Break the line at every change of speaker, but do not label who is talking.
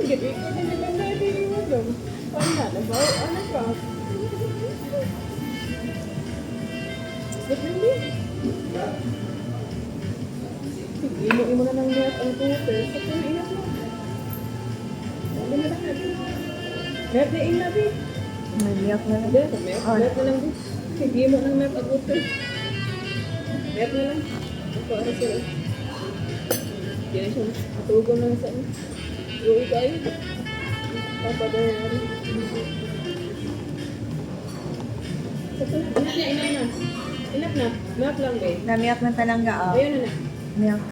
Jadi ko na naganda din mo dong. Wala na ba? Ano ka? Depende. Imo na lang niya ang tutor. Sa kung iyak mo. Ano na lang natin? Meron na inabi.
Naliyak na lang.
Meron na lang din. Sige mo nang meron ang tutor. Meron na lang. Ako ano sila. Yan siya. Matugong lang sa ano. Uy kayo. Papadari. Inak na. Inak na. Map lang ba eh.
Namiyak na talaga.
Ayun na na.
Miyak.